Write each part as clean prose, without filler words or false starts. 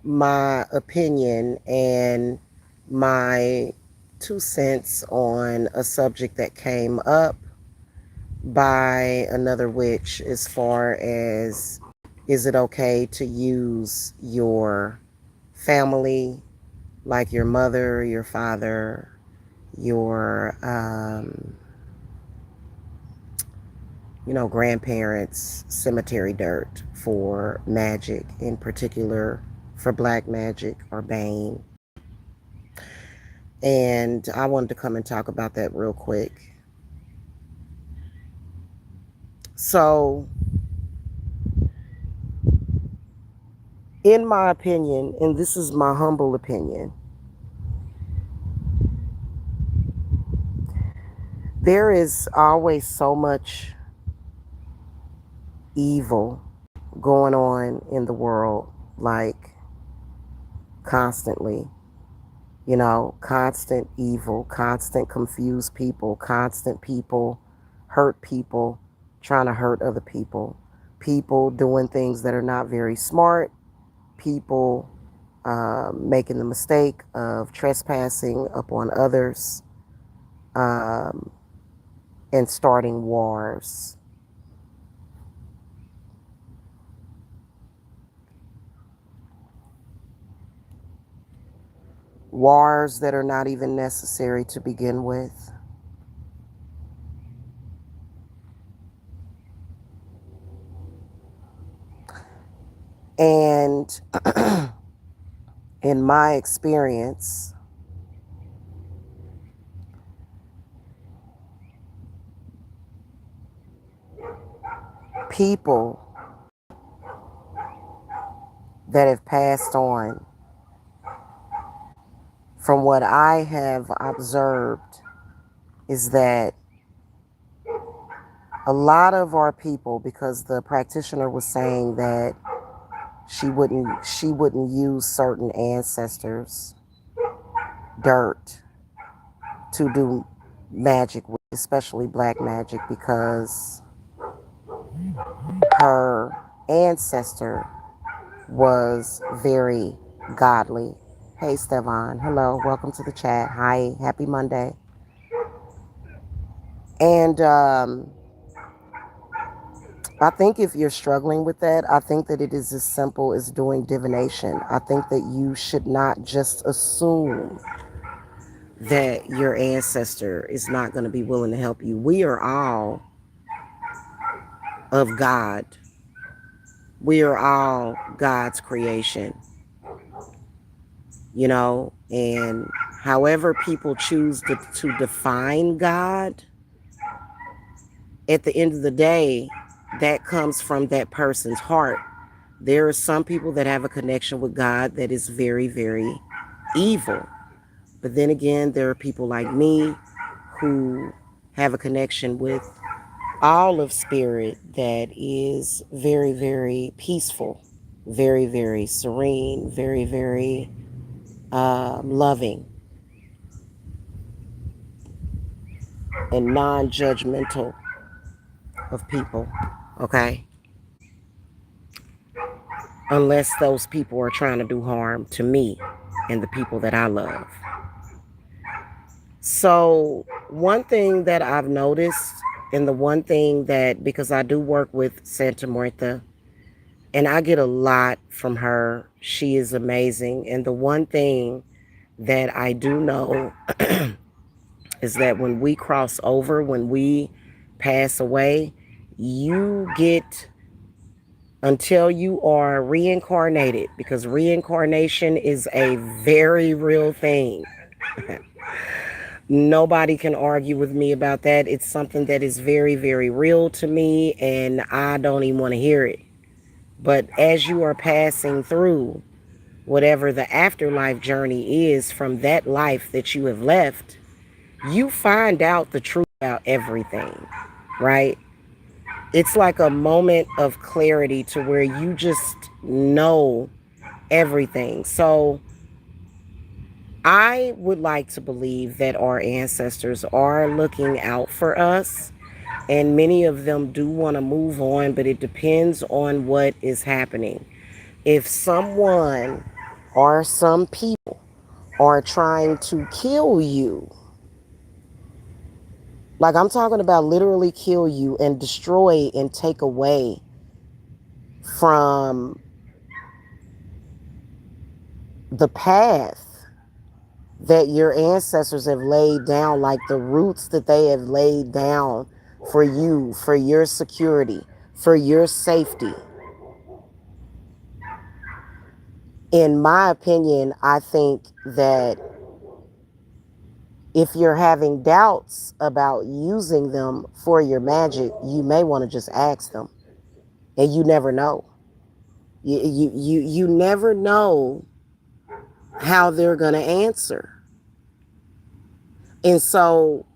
my opinion and my 2 cents on a subject that came up by another witch, as far as, is it okay to use your family, like your mother, your father, your grandparents' cemetery dirt for magic, in particular for black magic or Bane. And I wanted to come and talk about that real quick. So, in my opinion, and this is my humble opinion, there is always so much evil going on in the world, like constantly. Constant evil, constant confused people, constant people hurt people, trying to hurt other people, people doing things that are not very smart, people making the mistake of trespassing upon others, um, and starting wars. Wars that are not even necessary to begin with. And in my experience, people that have passed on, from what I have observed, is that a lot of our people, because the practitioner was saying that she wouldn't use certain ancestors' dirt to do magic with, especially black magic, because her ancestor was very godly. Hey, Stevan. Hello. Welcome to the chat. Hi. Happy Monday. And I think if you're struggling with that, I think that it is as simple as doing divination. I think that you should not just assume that your ancestor is not going to be willing to help you. We are all of God. We are all God's creation, and however people choose to define God, at the end of the day, that comes from that person's heart. There are some people that have a connection with God that is very, very evil. But then again, there are people like me who have a connection with all of spirit that is very, very peaceful, very, very serene, very, very loving, and non-judgmental of people. Okay? Unless those people are trying to do harm to me and the people that I love. So, one thing that I've noticed, and the one thing that, because I do work with Santa Martha, and I get a lot from her, she is amazing. And the one thing that I do know is that when we cross over, when we pass away, you get, until you are reincarnated, because reincarnation is a very real thing. Nobody can argue with me about that. It's something that is very, very real to me, and I don't even want to hear it. But as you are passing through whatever the afterlife journey is from that life that you have left, you find out the truth about everything, right? It's like a moment of clarity to where you just know everything. So I would like to believe that our ancestors are looking out for us, and many of them do want to move on, but it depends on what is happening. If someone or some people are trying to kill you. Like, I'm talking about literally kill you and destroy and take away from the path that your ancestors have laid down, like the roots that they have laid down for you, for your security, for your safety. In my opinion, I think that if you're having doubts about using them for your magic, you may want to just ask them. And you never know. You never know how they're going to answer. And so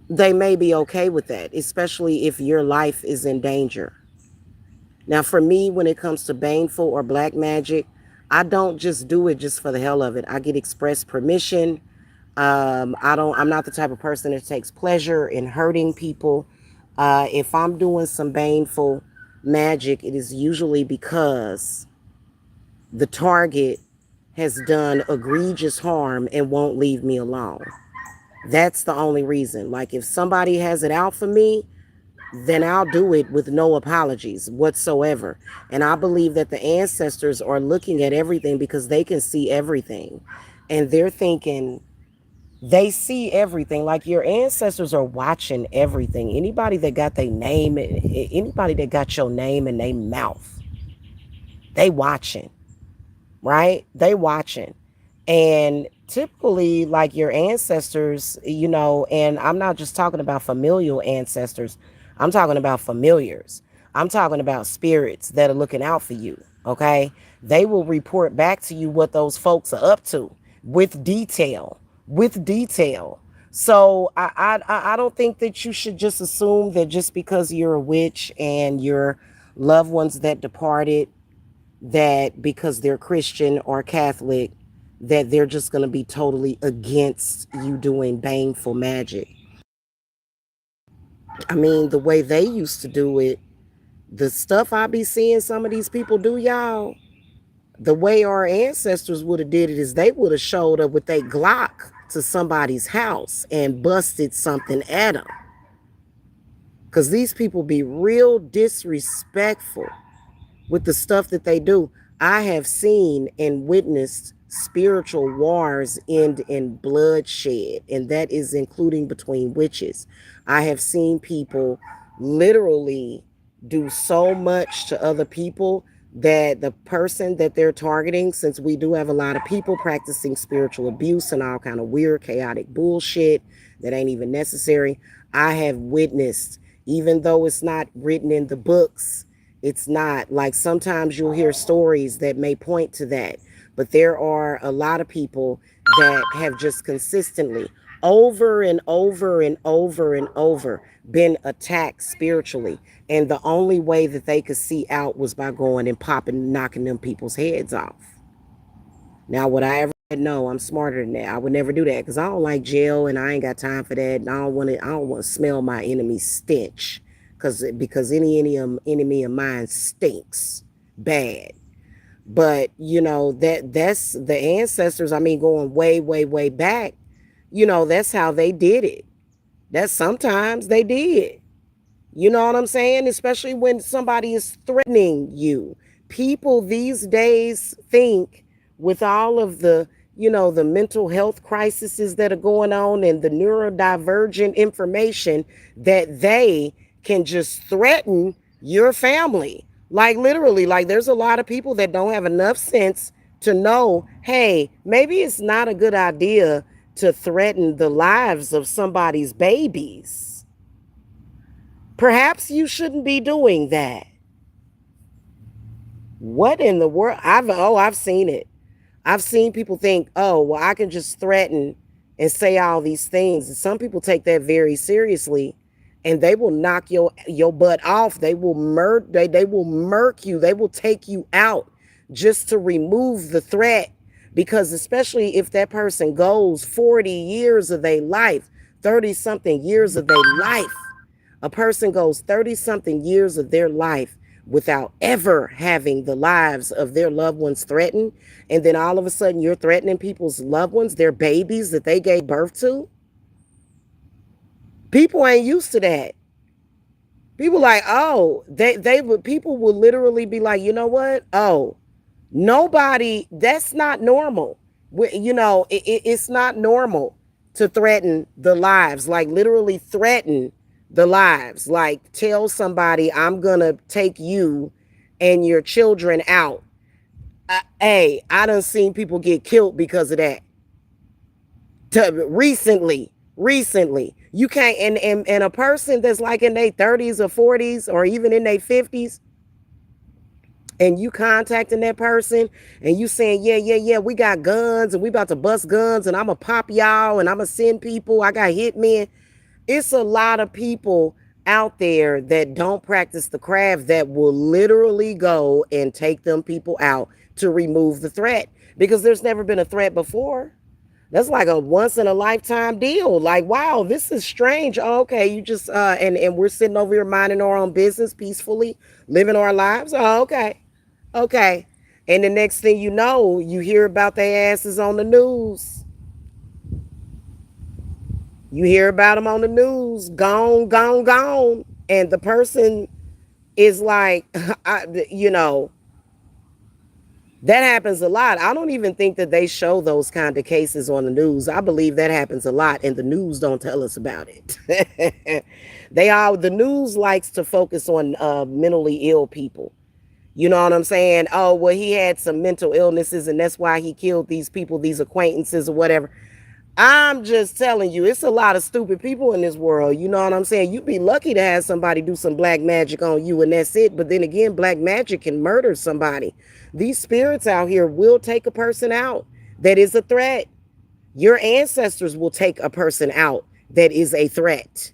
they may be okay with that, especially if your life is in danger. Now, for me, when it comes to baneful or black magic, I don't just do it just for the hell of it. I get express permission. I'm not the type of person that takes pleasure in hurting people. If I'm doing some baneful magic, it is usually because the target has done egregious harm and won't leave me alone. That's the only reason. Like, if somebody has it out for me, then I'll do it with no apologies whatsoever. And I believe that the ancestors are looking at everything because they can see everything. And they're thinking, they see everything. Like, your ancestors are watching everything. Anybody that got their name, anybody that got your name in their mouth, they watching, right? They watching. And typically, like, your ancestors, and I'm not just talking about familial ancestors, I'm talking about familiars. I'm talking about spirits that are looking out for you, okay? They will report back to you what those folks are up to with detail, with detail. So I don't think that you should just assume that just because you're a witch and your loved ones that departed, that because they're Christian or Catholic, that they're just going to be totally against you doing baneful magic. I mean, the way they used to do it, the stuff I be seeing some of these people do, y'all, the way our ancestors would have did it is they would have showed up with a Glock to somebody's house and busted something at them. Because these people be real disrespectful with the stuff that they do. I have seen and witnessed spiritual wars end in bloodshed, and that is including between witches. I have seen people literally do so much to other people that the person that they're targeting, since we do have a lot of people practicing spiritual abuse and all kind of weird chaotic bullshit that ain't even necessary, I have witnessed, even though it's not written in the books, it's not, like, sometimes you'll hear stories that may point to that, but there are a lot of people that have just consistently over and over and over and over been attacked spiritually, and the only way that they could see out was by going and popping, knocking them people's heads off. Now, would I ever? No, I'm smarter than that. I would never do that because I don't like jail and I ain't got time for that. And I don't want to. I don't want to smell my enemy's stench, because any enemy of mine stinks bad. But that's the ancestors. I mean, going way, way, way back. That's how they did it. That's sometimes they did. You know what I'm saying? Especially when somebody is threatening you. People these days think, with all of the mental health crises that are going on and the neurodivergent information, that they can just threaten your family. Like, literally, like, there's a lot of people that don't have enough sense to know, hey, maybe it's not a good idea to threaten the lives of somebody's babies. Perhaps you shouldn't be doing that. What in the world? I've seen it. I've seen people think, oh, well, I can just threaten and say all these things. And some people take that very seriously, and they will knock your butt off. They will they will murk you. They will take you out just to remove the threat. Because especially if that person goes 40 years of their life, 30 something years of their life A person goes 30 something years of their life without ever having the lives of their loved ones threatened. And then all of a sudden you're threatening people's loved ones, their babies that they gave birth to. People ain't used to that. People like, oh, they would people will literally be like, you know what? Oh, nobody, that's not normal. It's not normal to threaten the lives, like literally threaten the lives, like tell somebody, I'm gonna take you and your children out. Hey, I done seen people get killed because of that. Recently, you can't, and a person that's like in their 30s or 40s or even in their 50s, and you contacting that person and you saying, yeah, we got guns and we about to bust guns and I'm gonna pop y'all and I'm gonna send people, I got hitmen. It's a lot of people out there that don't practice the craft that will literally go and take them people out to remove the threat, because there's never been a threat before. That's like a once in a lifetime deal. Like, wow, this is strange. Oh, okay, you just and we're sitting over here minding our own business peacefully, living our lives. Oh, okay. Okay. And the next thing you know, you hear about their asses on the news. You hear about them on the news, gone, gone, gone. And the person is like, you know, that happens a lot. I don't even think that they show those kind of cases on the news. I believe that happens a lot, and the news don't tell us about it. The news likes to focus on mentally ill people. You know what I'm saying? Oh, well, he had some mental illnesses, and that's why he killed these people, these acquaintances, or whatever. I'm just telling you, it's a lot of stupid people in this world. You know what I'm saying? You'd be lucky to have somebody do some black magic on you and that's it. But then again, black magic can murder somebody. These spirits out here will take a person out that is a threat. Your ancestors will take a person out that is a threat,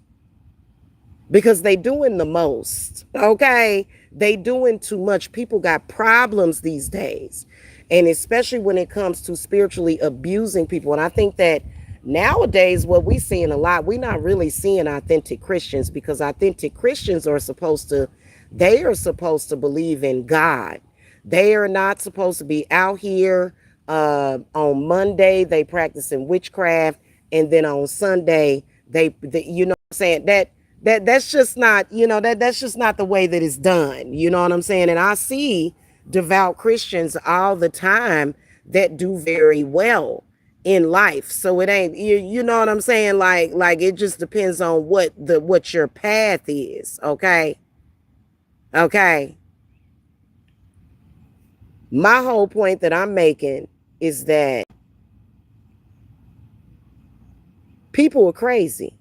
because they doing the most. Okay, they doing too much. People got problems these days, and especially when it comes to spiritually abusing people. And I think that nowadays what we seeing a lot, we're not really seeing authentic Christians, because authentic Christians are supposed to, they are supposed to believe in God. They are not supposed to be out here on Monday they practicing witchcraft, and then on Sunday they you know what I'm saying, that's just not, that's just not the way that it's done. You know what I'm saying? And I see devout Christians all the time that do very well in life. So it ain't, you know what I'm saying? Like it just depends on what your path is. Okay. Okay. My whole point that I'm making is that people are crazy.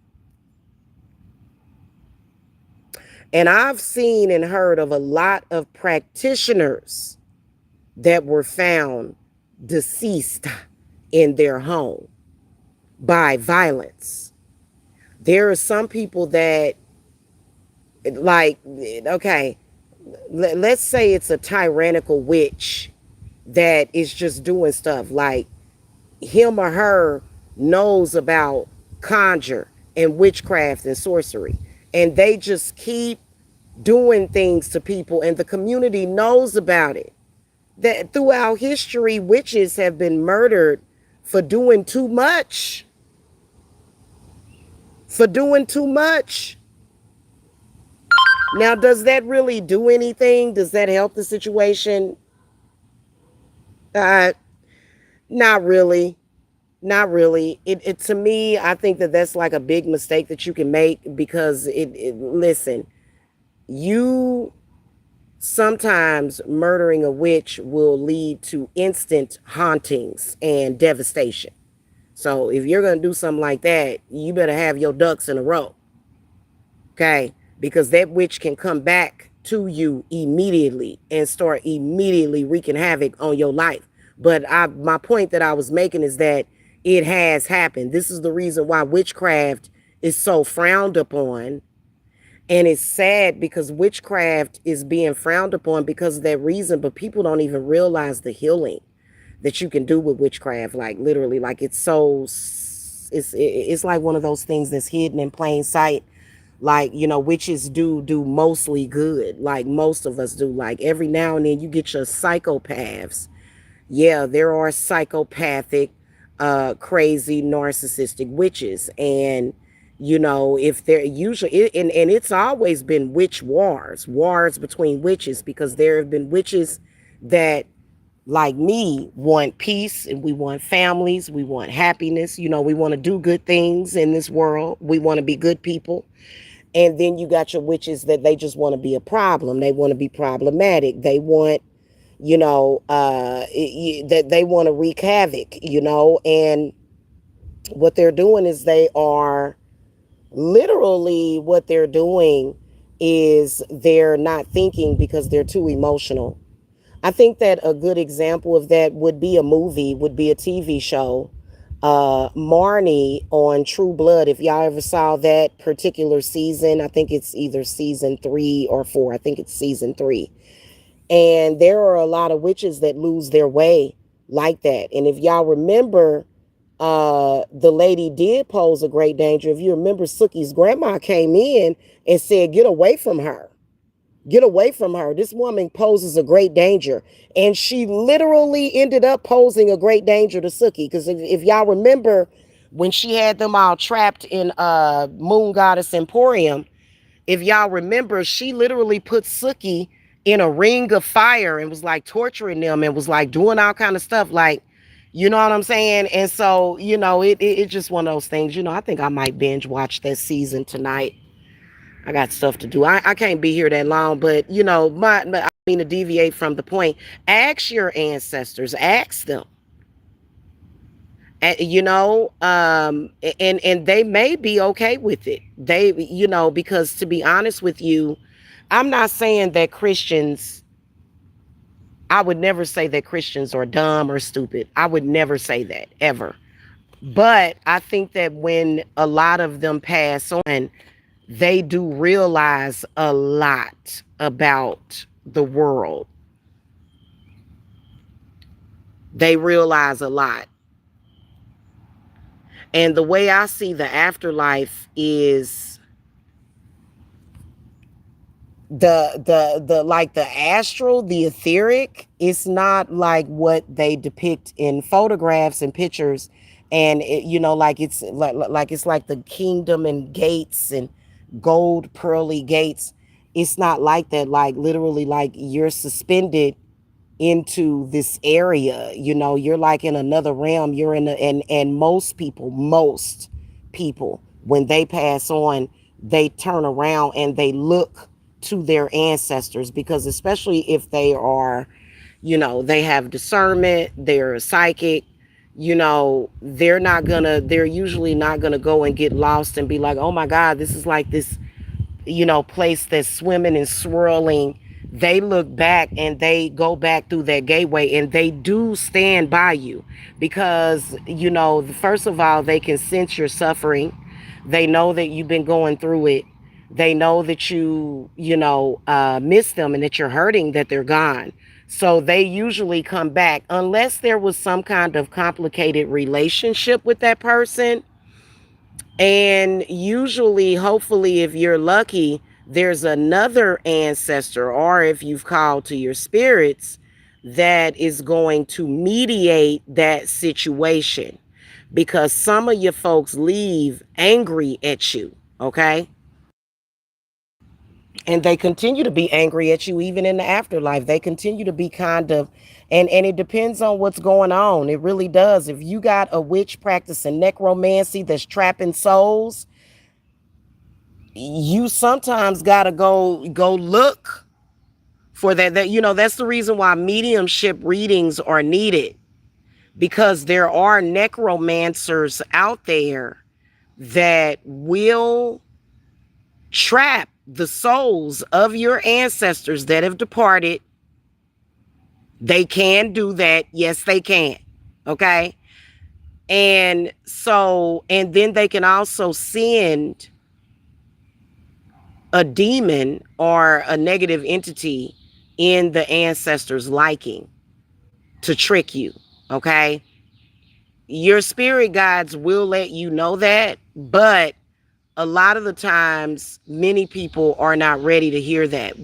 And I've seen and heard of a lot of practitioners that were found deceased in their home by violence. There are some people that, like, okay, let's say it's a tyrannical witch that is just doing stuff like him or her knows about conjure and witchcraft and sorcery, and they just keep doing things to people, and the community knows about it. That throughout history, witches have been murdered for doing too much. For doing too much. Now, does that really do anything? Does that help the situation? Uh, Not really. Not really. It to me, I think that that's like a big mistake that you can make, because listen, you sometimes murdering a witch will lead to instant hauntings and devastation. So if you're going to do something like that, you better have your ducks in a row. Okay? Because that witch can come back to you immediately and start immediately wreaking havoc on your life. But my point that I was making is that it has happened. This is the reason why witchcraft is so frowned upon. And it's sad because witchcraft is being frowned upon because of that reason, but people don't even realize the healing that you can do with witchcraft. Like literally, like it's like one of those things that's hidden in plain sight. Like, witches do mostly good. Like most of us do. Like every now and then you get your psychopaths. Yeah, there are psychopathic, crazy, narcissistic witches. And, if they're usually, and it's always been wars between witches, because there have been witches that, like me, want peace, and we want families, we want happiness, we want to do good things in this world, we want to be good people. And then you got your witches that they just want to be a problem, they want to be problematic, they want, that they want to wreak havoc, and what they're doing is they are literally, what they're doing is they're not thinking because they're too emotional. I think that a good example of that would be a movie, would be a TV show. Marnie on True Blood. If y'all ever saw that particular season, I think it's either season 3 or 4. I think it's season 3. And there are a lot of witches that lose their way like that. And if y'all remember, the lady did pose a great danger. If you remember, Sookie's grandma came in and said, "Get away from her. Get away from her. This woman poses a great danger." And she literally ended up posing a great danger to Sookie. Because if y'all remember, when she had them all trapped in Moon Goddess Emporium, if y'all remember, she literally put Sookie in a ring of fire and was like torturing them and was like doing all kind of stuff. Like, you know what I'm saying? And so, it's just one of those things. I think I might binge watch that season tonight. I got stuff to do. I can't be here that long, but I mean, to deviate from the point, ask your ancestors, ask them. And they may be okay with it. Because to be honest with you, I'm not saying that Christians, I would never say that Christians are dumb or stupid. I would never say that, ever. But I think that when a lot of them pass on, they do realize a lot about the world. They realize a lot. And the way I see the afterlife is the like the astral, the etheric. It's not like what they depict in photographs and pictures. And like it's like the kingdom and gates and gold pearly gates. It's not like that. Like literally, like you're suspended into this area. You're like in another realm. You're in and most people when they pass on, they turn around and they look to their ancestors, because especially if they are, they have discernment, they're psychic, they're usually not gonna go and get lost and be like, "Oh my God, this is like this, place that's swimming and swirling." They look back and they go back through that gateway, and they do stand by you, because, first of all, they can sense your suffering. They know that you've been going through it. They know that miss them and that you're hurting, that they're gone. So they usually come back, unless there was some kind of complicated relationship with that person. And usually, hopefully, if you're lucky, there's another ancestor, or if you've called to your spirits, that is going to mediate that situation. Because some of your folks leave angry at you, okay? And they continue to be angry at you even in the afterlife. They continue to be kind of, and it depends on what's going on. It really does. If you got a witch practicing necromancy that's trapping souls, you sometimes gotta go look for that. That's the reason why mediumship readings are needed, because there are necromancers out there that will trap the souls of your ancestors that have departed. They can do that. Yes, they can. Okay. And so, and then they can also send a demon or a negative entity in the ancestors' liking to trick you. Okay. Your spirit guides will let you know that, but a lot of the times many people are not ready to hear that.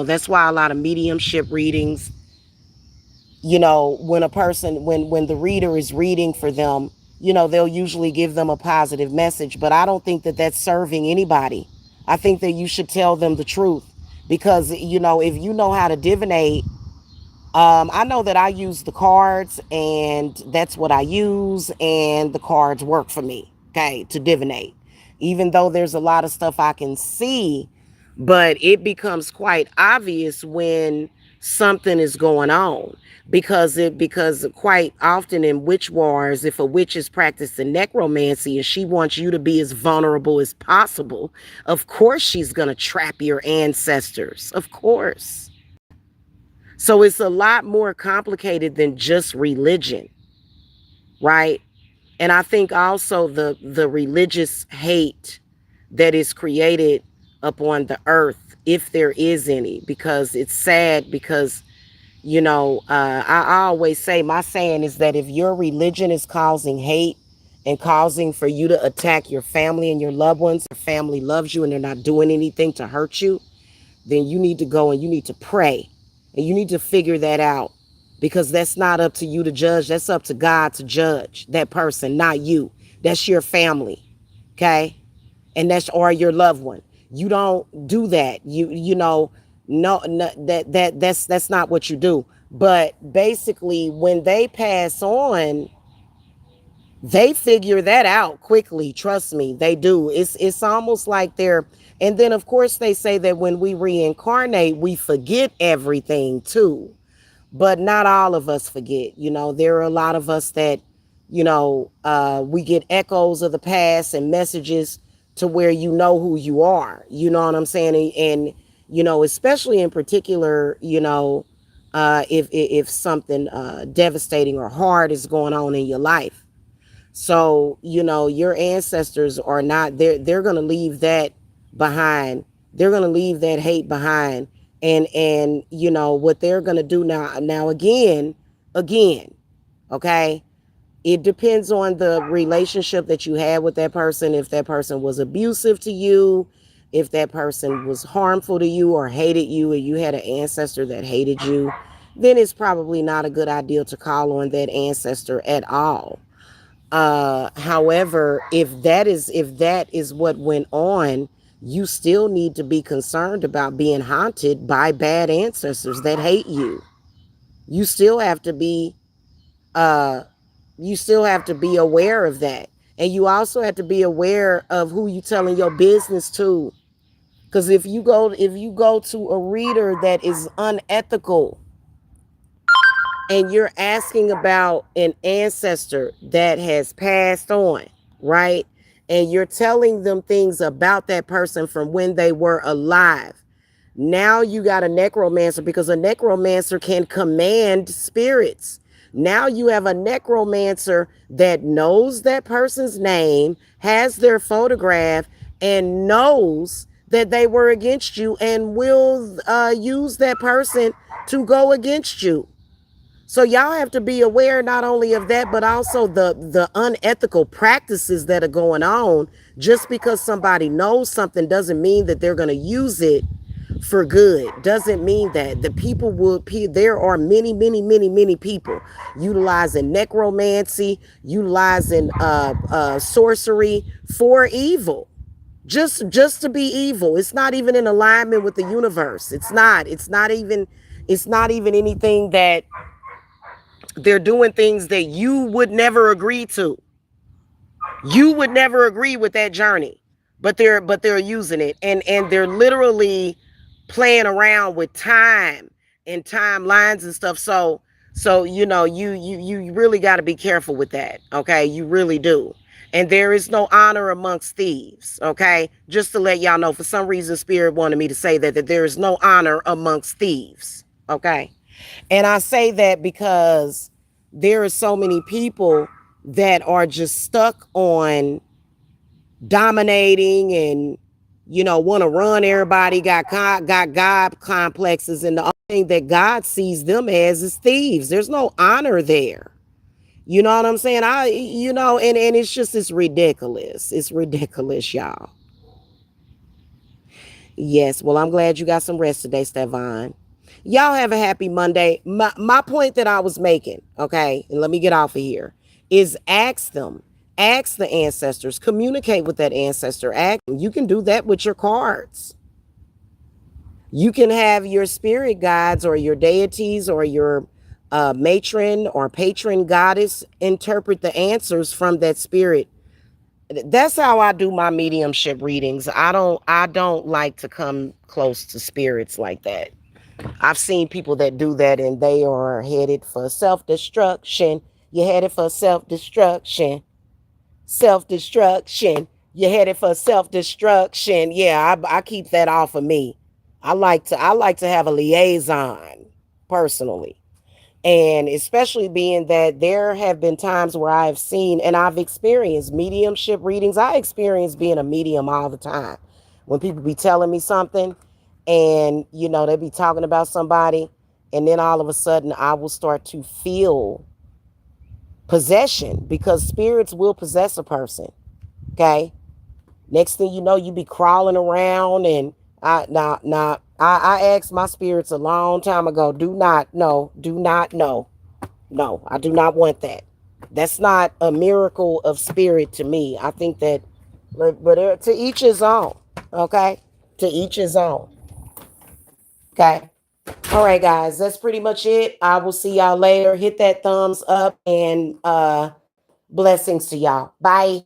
That's why a lot of mediumship readings, when a person when the reader is reading for them, they'll usually give them a positive message, but I don't think that that's serving anybody. I think that you should tell them the truth, because if you know how to divinate. I know that I use the cards, and that's what I use, and the cards work for me, okay, to divinate. Even though there's a lot of stuff I can see, but it becomes quite obvious when something is going on, because quite often in witch wars, if a witch is practicing necromancy and she wants you to be as vulnerable as possible, of course she's going to trap your ancestors, of course. So it's a lot more complicated than just religion, right? And I think also the religious hate that is created upon the earth, if there is any, because it's sad. Because I always say, my saying is that if your religion is causing hate and causing for you to attack your family and your loved ones, your family loves you and they're not doing anything to hurt you, then you need to go and you need to pray, and you need to figure that out, because that's not up to you to judge. That's up to God to judge that person, not you. That's your family, okay? And that's, or your loved one. You don't do that. No, that's not what you do. But basically, when they pass on, they figure that out quickly. Trust me, they do. It's almost like they're, and then of course they say that when we reincarnate, we forget everything too. But not all of us forget. There are a lot of us that, we get echoes of the past and messages to where you know who you are. You know what I'm saying? And especially in particular, if something devastating or hard is going on in your life. So, your ancestors are not, they're going to leave that behind. They're going to leave that hate behind. And what they're going to do now again, okay? It depends on the relationship that you had with that person. If that person was abusive to you, if that person was harmful to you or hated you, and you had an ancestor that hated you, then it's probably not a good idea to call on that ancestor at all. However, if that is what went on, you still need to be concerned about being haunted by bad ancestors that hate you. You still have to be uh you still have to be aware of that. And you also have to be aware of who you telling your business to. Because if you go to a reader that is unethical, and you're asking about an ancestor that has passed on, right? And you're telling them things about that person from when they were alive. Now you got a necromancer, because a necromancer can command spirits. Now you have a necromancer that knows that person's name, has their photograph, and knows that they were against you, and will use that person to go against you. So y'all have to be aware not only of that, but also the unethical practices that are going on. Just because somebody knows something doesn't mean that they're going to use it for good. Doesn't mean that the people will. There are many people utilizing necromancy, utilizing sorcery for evil. Just to be evil. It's not even in alignment with the universe. It's not. It's not even. It's not even anything that they're doing, things that you would never agree to. You would never agree with that journey, but they're using it, and they're literally playing around with time and timelines and stuff. So you really got to be careful with that. Okay, you really do. And there is no honor amongst thieves. Okay, just to let y'all know, for some reason Spirit wanted me to say that there is no honor amongst thieves. Okay. And I say that because there are so many people that are just stuck on dominating and, want to run everybody, got God complexes. And the only thing that God sees them as is thieves. There's no honor there. You know what I'm saying? And it's ridiculous. It's ridiculous, y'all. Yes. Well, I'm glad you got some rest today, Stefan. Y'all have a happy Monday. My point that I was making, okay, and let me get off of here, is ask them. Ask the ancestors. Communicate with that ancestor. Ask them. You can do that with your cards. You can have your spirit guides or your deities or your matron or patron goddess interpret the answers from that spirit. That's how I do my mediumship readings. I don't like to come close to spirits like that. I've seen people that do that and they are headed for self-destruction. You're headed for self-destruction. Self-destruction. You're headed for self-destruction. Yeah, I keep that off of me. I like to have a liaison personally. And especially being that there have been times where I've seen and I've experienced mediumship readings. I experience being a medium all the time. When people be telling me something and, they be talking about somebody, and then all of a sudden I will start to feel possession because spirits will possess a person. Okay. Next thing you know, you be crawling around and I asked my spirits a long time ago, do not, no, do not, no. No, I do not want that. That's not a miracle of spirit to me. I think that, but to each his own. Okay, to each his own. Okay. All right, guys, that's pretty much it. I will see y'all later. Hit that thumbs up and blessings to y'all. Bye.